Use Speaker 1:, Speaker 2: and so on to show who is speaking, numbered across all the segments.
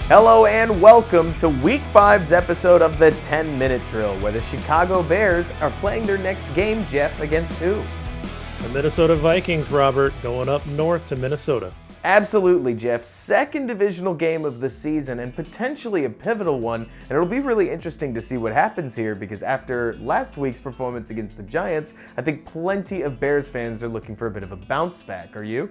Speaker 1: Hello and welcome to Week 5's episode of the 10-Minute Drill, where the Chicago Bears are playing their next game, Jeff, against who?
Speaker 2: The Minnesota Vikings, Robert, going up north to Minnesota.
Speaker 1: Absolutely, Jeff. Second divisional game of the season and potentially a pivotal one, and it'll be really interesting to see what happens here because after last week's performance against the Giants, I think plenty of Bears fans are looking for a bit of a bounce back. Are you?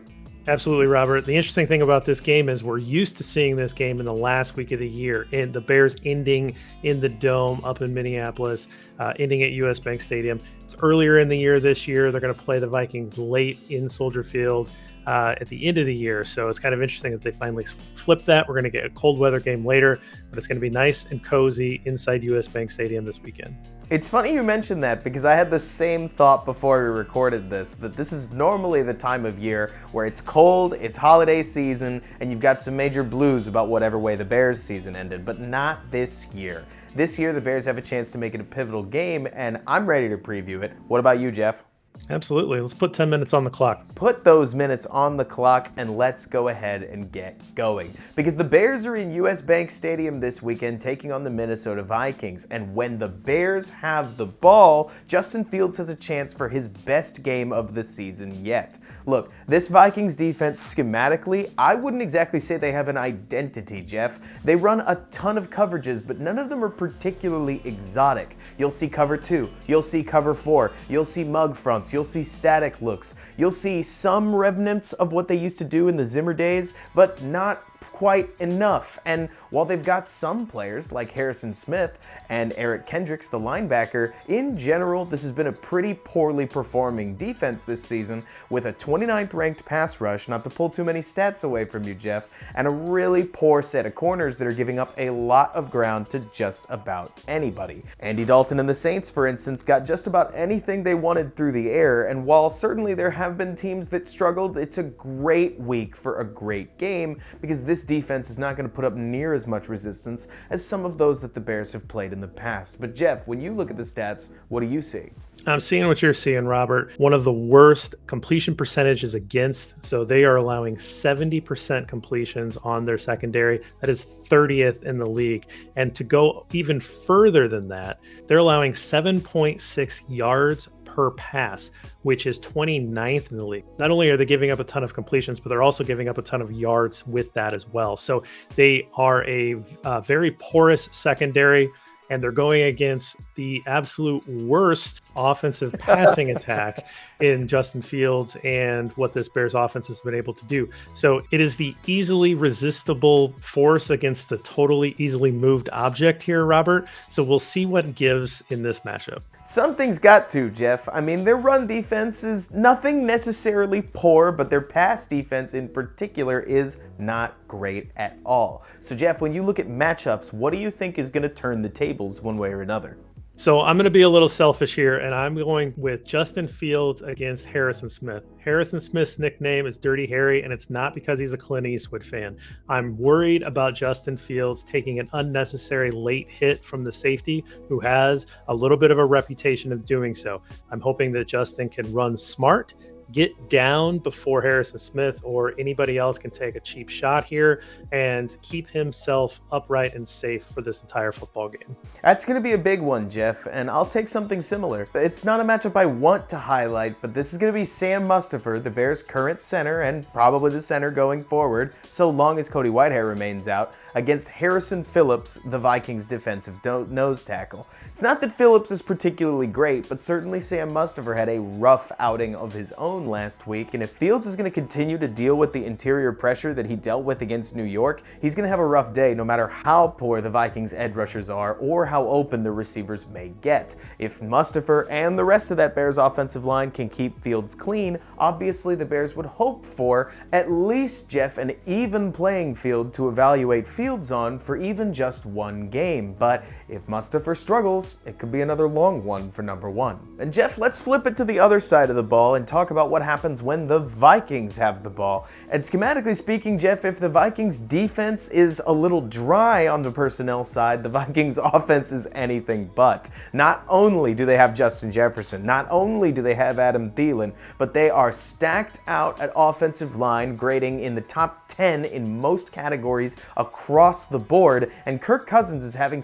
Speaker 2: Absolutely, Robert. The interesting thing about this game is we're used to seeing this game in the last week of the year, and the Bears ending in the Dome up in Minneapolis, ending at US Bank Stadium. It's earlier in the year this year. They're going to play the Vikings late in Soldier Field at the end of the year. So it's kind of interesting that they finally flipped that. We're going to get a cold weather game later, but it's going to be nice and cozy inside US Bank Stadium this weekend.
Speaker 1: It's funny you mentioned that because I had the same thought before we recorded this, that this is normally the time of year where it's cold, it's holiday season, and you've got some major blues about whatever way the Bears season ended, but not this year. This year, the Bears have a chance to make it a pivotal game, and I'm ready to preview it. What about you, Jeff?
Speaker 2: Absolutely. Let's put 10 minutes on the clock.
Speaker 1: Put those minutes on the clock and let's go ahead and get going. Because the Bears are in US Bank Stadium this weekend taking on the Minnesota Vikings. And when the Bears have the ball, Justin Fields has a chance for his best game of the season yet. Look, this Vikings defense schematically, I wouldn't exactly say they have an identity, Jeff. They run a ton of coverages, but none of them are particularly exotic. You'll see cover 2, you'll see cover 4, you'll see mug fronts, you'll see static looks, you'll see some remnants of what they used to do in the Zimmer days, but not quite enough. And while they've got some players like Harrison Smith and Eric Kendricks, the linebacker, in general, this has been a pretty poorly performing defense this season with a 29th ranked pass rush, not to pull too many stats away from you, Jeff, and a really poor set of corners that are giving up a lot of ground to just about anybody. Andy Dalton and the Saints, for instance, got just about anything they wanted through the air, and while certainly there have been teams that struggled, it's a great week for a great game because this defense is not going to put up near as much resistance as some of those that the Bears have played in the past. But Jeff, when you look at the stats, what do you see?
Speaker 2: I'm seeing what you're seeing, Robert. One of the worst completion percentages against. So they are allowing 70% completions on their secondary. That is 30th in the league. And to go even further than that, they're allowing 7.6 yards per pass, which is 29th in the league. Not only are they giving up a ton of completions, but they're also giving up a ton of yards with that as well. So they are a very porous secondary, and they're going against the absolute worst offensive passing attack in Justin Fields and what this Bears offense has been able to do. So it is the easily resistible force against the totally easily moved object here, Robert. So we'll see what gives in this matchup.
Speaker 1: Something's got to, Jeff. I mean, their run defense is nothing necessarily poor, but their pass defense in particular is not great at all. So Jeff, when you look at matchups, what do you think is going to turn the tables one way or another?
Speaker 2: So I'm going to be a little selfish here, and I'm going with Justin Fields against Harrison Smith. Harrison Smith's nickname is Dirty Harry, and it's not because he's a Clint Eastwood fan. I'm worried about Justin Fields taking an unnecessary late hit from the safety, who has a little bit of a reputation of doing so. I'm hoping that Justin can run smart, get down before Harrison Smith or anybody else can take a cheap shot here, and keep himself upright and safe for this entire football game.
Speaker 1: That's going to be a big one, Jeff, and I'll take something similar. It's not a matchup I want to highlight, but this is going to be Sam Mustipher, the Bears' current center and probably the center going forward, so long as Cody Whitehair remains out, against Harrison Phillips, the Vikings' defensive nose tackle. It's not that Phillips is particularly great, but certainly Sam Mustipher had a rough outing of his own last week, and if Fields is going to continue to deal with the interior pressure that he dealt with against New York, he's going to have a rough day no matter how poor the Vikings' edge rushers are or how open the receivers may get. If Mustipher and the rest of that Bears offensive line can keep Fields clean, obviously the Bears would hope for at least, Jeff, an even playing field to evaluate Fields on for even just one game. But if Mustipher struggles, it could be another long one for number one. And Jeff, let's flip it to the other side of the ball and talk about about what happens when the Vikings have the ball. And schematically speaking, Jeff, if the Vikings defense is a little dry on the personnel side, the Vikings offense is anything but. Not only do they have Justin Jefferson, not only do they have Adam Thielen, but they are stacked out at offensive line, grading in the top 10 in most categories across the board, and Kirk Cousins is having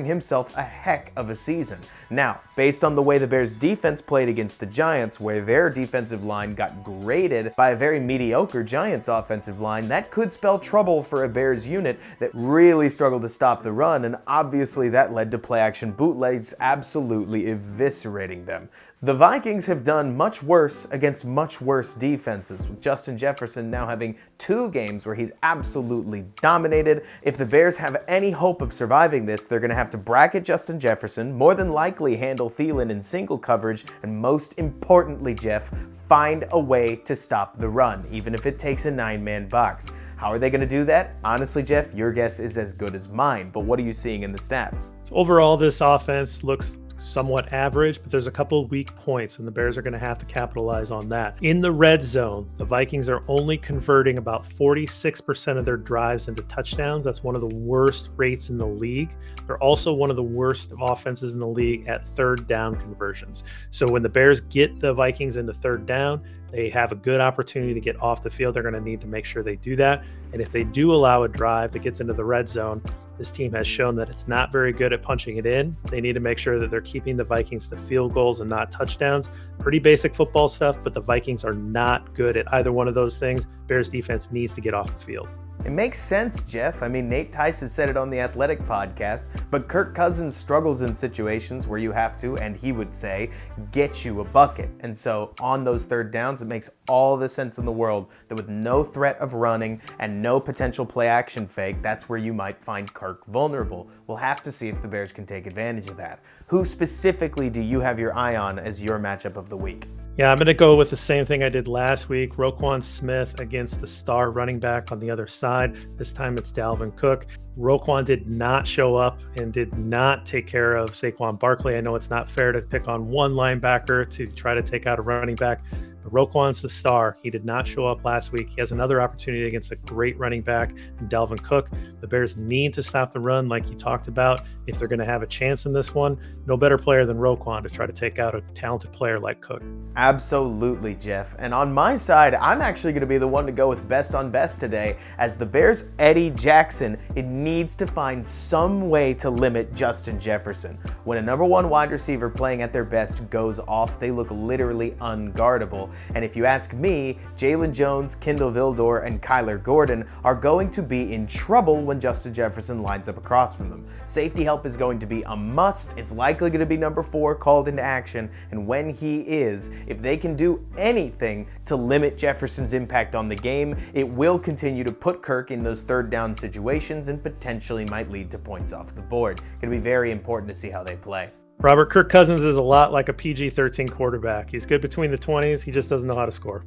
Speaker 1: himself a heck of a season. Now, based on the way the Bears defense played against the Giants, where their defensive line got graded by a very mediocre Giants offensive line, that could spell trouble for a Bears unit that really struggled to stop the run, and obviously that led to play-action bootlegs absolutely eviscerating them. The Vikings have done much worse against much worse defenses, with Justin Jefferson now having 2 games where he's absolutely dominated. If the Bears have any hope of surviving this, they're going to have to bracket Justin Jefferson, more than likely handle Thielen in single coverage, and most importantly, Jeff, find a way to stop the run, even if it takes a 9-man box. How are they going to do that? Honestly, Jeff, your guess is as good as mine, but what are you seeing in the stats?
Speaker 2: Overall, this offense looks somewhat average, but there's a couple of weak points, and the Bears are going to have to capitalize on that. In the red zone, the Vikings are only converting about 46% of their drives into touchdowns. That's one of the worst rates in the league. They're also one of the worst offenses in the league at third down conversions. So when the Bears get the Vikings into third down, they have a good opportunity to get off the field. They're going to need to make sure they do that. And if they do allow a drive that gets into the red zone, this team has shown that it's not very good at punching it in. They need to make sure that they're keeping the Vikings to field goals and not touchdowns. Pretty basic football stuff, but the Vikings are not good at either one of those things. Bears defense needs to get off the field.
Speaker 1: It makes sense, Jeff. I mean, Nate Tice has said it on the Athletic podcast, but Kirk Cousins struggles in situations where you have to, and he would say, get you a bucket. And so on those third downs, it makes all the sense in the world that with no threat of running and no potential play action fake, that's where you might find Kirk vulnerable. We'll have to see if the Bears can take advantage of that. Who specifically do you have your eye on as your matchup of the week?
Speaker 2: Yeah, I'm going to go with the same thing I did last week. Roquan Smith against the star running back on the other side. This time it's Dalvin Cook. Roquan did not show up and did not take care of Saquon Barkley. I know it's not fair to pick on one linebacker to try to take out a running back, but Roquan's the star. He did not show up last week. He has another opportunity against a great running back in Dalvin Cook. The Bears need to stop the run like you talked about if they're going to have a chance in this one. No better player than Roquan to try to take out a talented player like Cook.
Speaker 1: Absolutely, Jeff. And on my side, I'm actually going to be the one to go with best on best today, as the Bears' Eddie Jackson needs to find some way to limit Justin Jefferson. When a number 1 wide receiver playing at their best goes off, they look literally unguardable. And if you ask me, Jalen Jones, Kindle Vildor, and Kyler Gordon are going to be in trouble when Justin Jefferson lines up across from them. Safety help is going to be a must. It's likely going to be number 4 called into action, and when he is, if they can do anything to limit Jefferson's impact on the game, it will continue to put Kirk in those third down situations and potentially might lead to points off the board. Going to be very important to see how they play.
Speaker 2: Robert, Kirk Cousins is a lot like a PG-13 quarterback. He's good between the 20s. He just doesn't know how to score.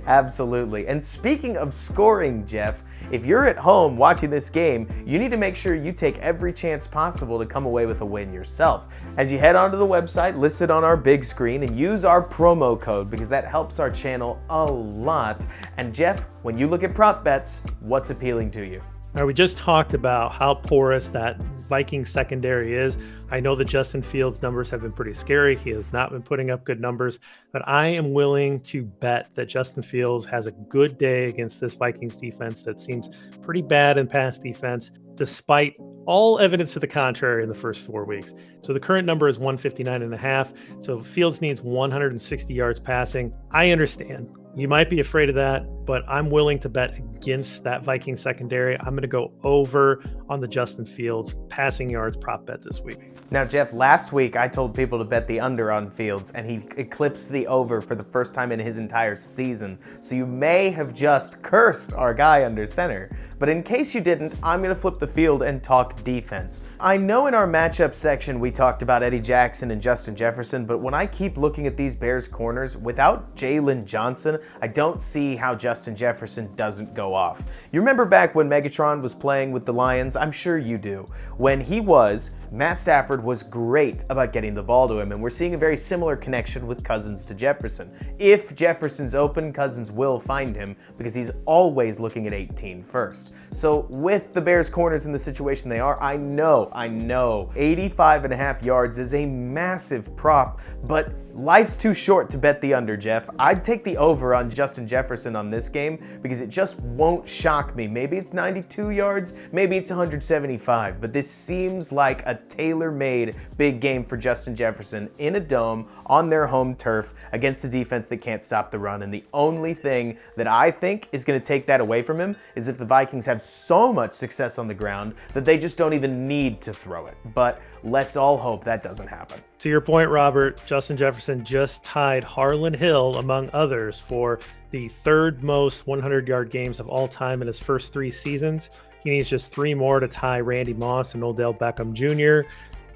Speaker 1: Absolutely. And speaking of scoring, Jeff, if you're at home watching this game, you need to make sure you take every chance possible to come away with a win yourself. As you head onto the website listed on our big screen and use our promo code, because that helps our channel a lot. And Jeff, when you look at prop bets, what's appealing to you?
Speaker 2: All right, we just talked about how porous that Viking secondary is. I know the Justin Fields numbers have been pretty scary. He has not been putting up good numbers, but I am willing to bet that Justin Fields has a good day against this Vikings defense that seems pretty bad in pass defense, despite all evidence to the contrary in the first 4 weeks. So the current number is 159.5. So Fields needs 160 yards passing. I understand. You might be afraid of that, but I'm willing to bet against that Viking secondary. I'm going to go over on the Justin Fields passing yards prop bet this week.
Speaker 1: Now, Jeff, last week I told people to bet the under on Fields, and he eclipsed the over for the first time in his entire season. So you may have just cursed our guy under center. But in case you didn't, I'm going to flip the field and talk defense. I know in our matchup section we talked about Eddie Jackson and Justin Jefferson, but when I keep looking at these Bears corners, without Jalen Johnson, I don't see how Justin Justin Jefferson doesn't go off. You remember back when Megatron was playing with the Lions? I'm sure you do. When he was, Matt Stafford was great about getting the ball to him, and we're seeing a very similar connection with Cousins to Jefferson. If Jefferson's open, Cousins will find him because he's always looking at 18 first. So with the Bears corners in the situation they are, I know 85.5 yards is a massive prop, but life's too short to bet the under, Jeff. I'd take the over on Justin Jefferson on this game because it just won't shock me. Maybe it's 92 yards, maybe it's 175, but this seems like a tailor-made big game for Justin Jefferson in a dome on their home turf against a defense that can't stop the run. And the only thing that I think is going to take that away from him is if the Vikings have so much success on the ground that they just don't even need to throw it. But let's all hope that doesn't happen.
Speaker 2: To your point, Robert, Justin Jefferson just tied Harlan Hill, among others, for the third most 100-yard games of all time in his first 3 seasons. He needs just 3 more to tie Randy Moss and Odell Beckham Jr.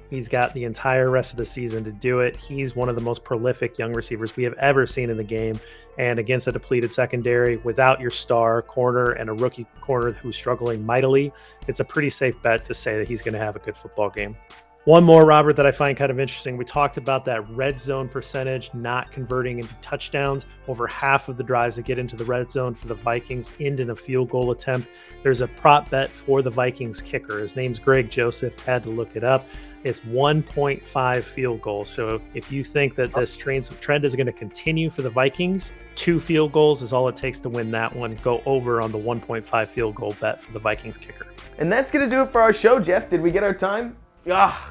Speaker 2: He's got the entire rest of the season to do it. He's one of the most prolific young receivers we have ever seen in the game. And against a depleted secondary, without your star corner and a rookie corner who's struggling mightily, it's a pretty safe bet to say that he's going to have a good football game. One more, Robert, that I find kind of interesting. We talked about that red zone percentage not converting into touchdowns. Over half of the drives that get into the red zone for the Vikings end in a field goal attempt. There's a prop bet for the Vikings kicker. His name's Greg Joseph. Had to look it up. It's 1.5 field goals. So if you think that this trend is going to continue for the Vikings, 2 field goals is all it takes to win that one. Go over on the 1.5 field goal bet for the Vikings kicker.
Speaker 1: And that's going to do it for our show, Jeff. Did we get our time?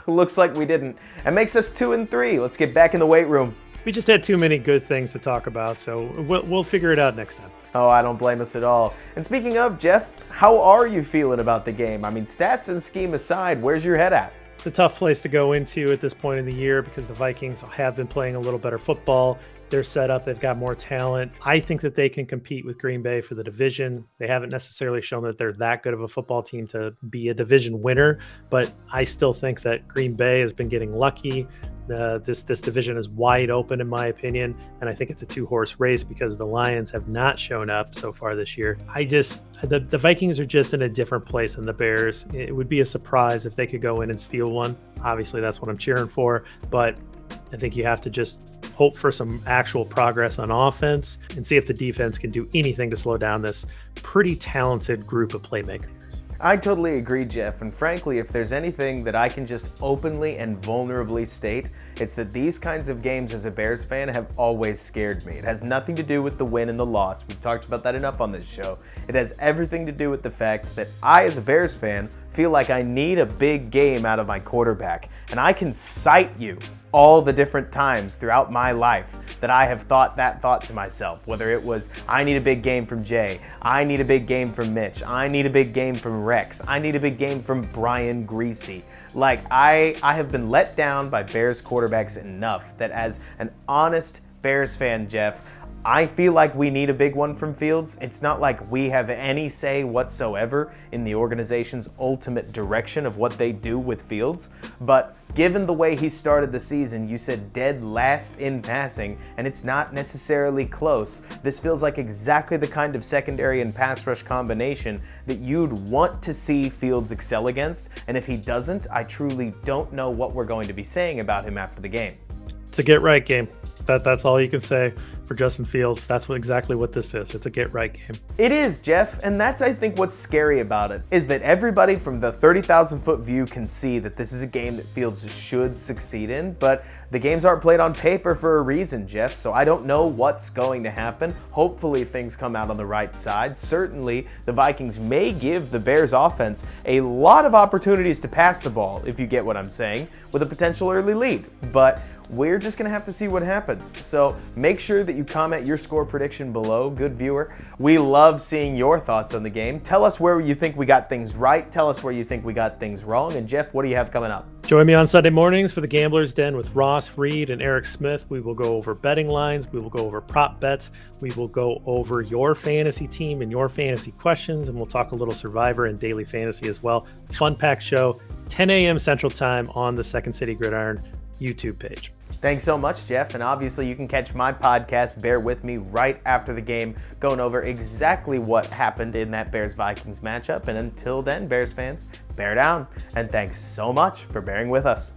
Speaker 1: Looks like we didn't. It makes us 2-3. Let's get back in the weight room.
Speaker 2: We just had too many good things to talk about, so we'll figure it out next time.
Speaker 1: Oh, I don't blame us at all. And speaking of, Jeff, how are you feeling about the game? I mean, stats and scheme aside, where's your head at?
Speaker 2: It's a tough place to go into at this point in the year because the Vikings have been playing a little better football. They're set up. They've got more talent. I think that they can compete with Green Bay for the division. They haven't necessarily shown that they're that good of a football team to be a division winner, but I still think that Green Bay has been getting lucky. This division is wide open, in my opinion, and I think it's a 2-horse race because the Lions have not shown up so far this year. The Vikings are just in a different place than the Bears. It would be a surprise if they could go in and steal one. Obviously, that's what I'm cheering for, but I think you have to just hope for some actual progress on offense and see if the defense can do anything to slow down this pretty talented group of playmakers.
Speaker 1: I totally agree, Jeff, and frankly, if there's anything that I can just openly and vulnerably state, it's that these kinds of games as a Bears fan have always scared me. It has nothing to do with the win and the loss. We've talked about that enough on this show. It has everything to do with the fact that I, as a Bears fan, feel like I need a big game out of my quarterback, and I can cite you all the different times throughout my life that I have thought that thought to myself, whether it was, I need a big game from Jay, I need a big game from Mitch, I need a big game from Rex, I need a big game from Brian Greasy. Like, I have been let down by Bears quarterbacks enough that as an honest Bears fan, Jeff, I feel like we need a big one from Fields. It's not like we have any say whatsoever in the organization's ultimate direction of what they do with Fields, but given the way he started the season, you said dead last in passing, and it's not necessarily close. This feels like exactly the kind of secondary and pass rush combination that you'd want to see Fields excel against, and if he doesn't, I truly don't know what we're going to be saying about him after the game.
Speaker 2: It's a get-right game. That's all you can say for Justin Fields. That's exactly what this is. It's a get-right game.
Speaker 1: It is, Jeff, and that's, I think, what's scary about it, is that everybody from the 30,000-foot view can see that this is a game that Fields should succeed in, but the games aren't played on paper for a reason, Jeff, so I don't know what's going to happen. Hopefully things come out on the right side. Certainly, the Vikings may give the Bears offense a lot of opportunities to pass the ball, if you get what I'm saying, with a potential early lead, but we're just going to have to see what happens. So make sure that you comment your score prediction below, good viewer. We love seeing your thoughts on the game. Tell us where you think we got things right. Tell us where you think we got things wrong. And Jeff, what do you have coming up?
Speaker 2: Join me on Sunday mornings for the Gambler's Den with Ross Reed and Eric Smith. We will go over betting lines. We will go over prop bets. We will go over your fantasy team and your fantasy questions. And we'll talk a little Survivor and daily fantasy as well. Fun packed show, 10 a.m. Central Time on the Second City Gridiron. YouTube page.
Speaker 1: Thanks so much, Jeff. And obviously, you can catch my podcast, Bear With Me, right after the game, going over exactly what happened in that Bears-Vikings matchup. And until then, Bears fans, bear down. And thanks so much for bearing with us.